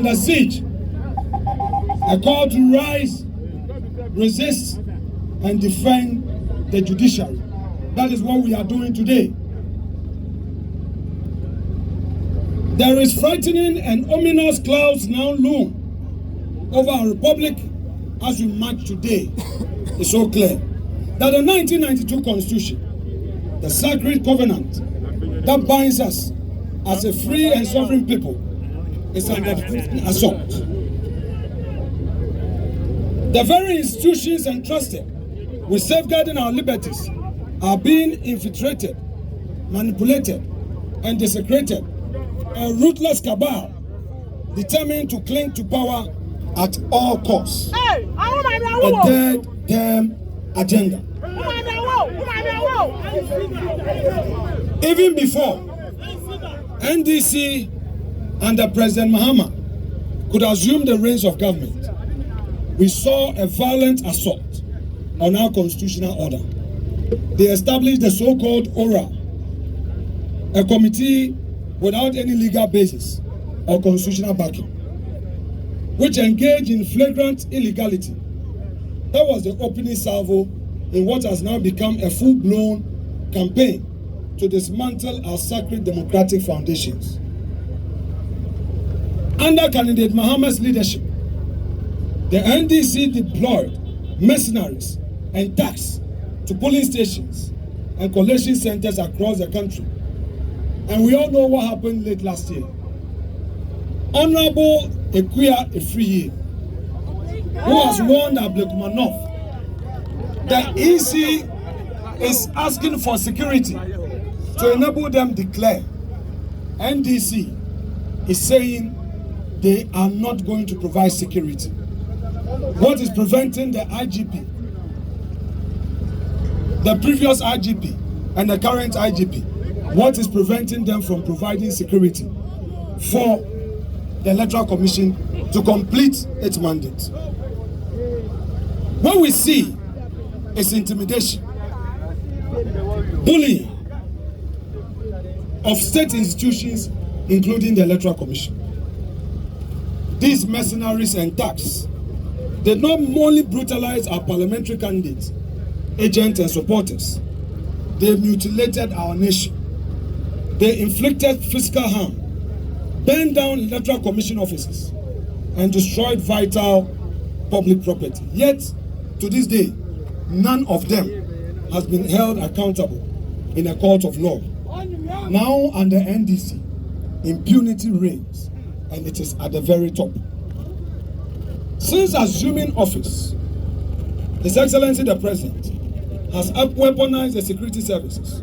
under siege. A call to rise, resist, and defend the judiciary. That is what we are doing today. There is frightening and ominous clouds now loom over our republic as we march today. It's so clear that the 1992 Constitution, the sacred covenant that binds us as a free and sovereign people, is under assault. The very institutions entrusted with safeguarding our liberties are being infiltrated, manipulated, and desecrated. A ruthless cabal determined to cling to power at all costs. A third-term agenda. Even before NDC under President Mahama could assume the reins of government, we saw a violent assault on our constitutional order. They established the so-called ORA, a committee without any legal basis or constitutional backing, which engaged in flagrant illegality. That was the opening salvo in what has now become a full-blown campaign to dismantle our sacred democratic foundations. Under candidate Mahama's leadership, the NDC deployed mercenaries and thugs to polling stations and collation centers across the country. And we all know what happened late last year. Honorable Ekuya Efriye, who has warned Ablekumanoff, the EC is asking for security to enable them declare. NDC is saying they are not going to provide security. What is preventing the IGP, the previous IGP and the current IGP, what is preventing them from providing security for the Electoral Commission to complete its mandate? What we see is intimidation, bullying of state institutions, including the Electoral Commission. These mercenaries and thugs did not only brutalize our parliamentary candidates, agents, and supporters, they mutilated our nation. They inflicted physical harm, burned down Electoral Commission offices, and destroyed vital public property. Yet, to this day, none of them has been held accountable in a court of law. Now, under NDC, impunity reigns, and it is at the very top. Since assuming office, His Excellency the President has weaponized the security services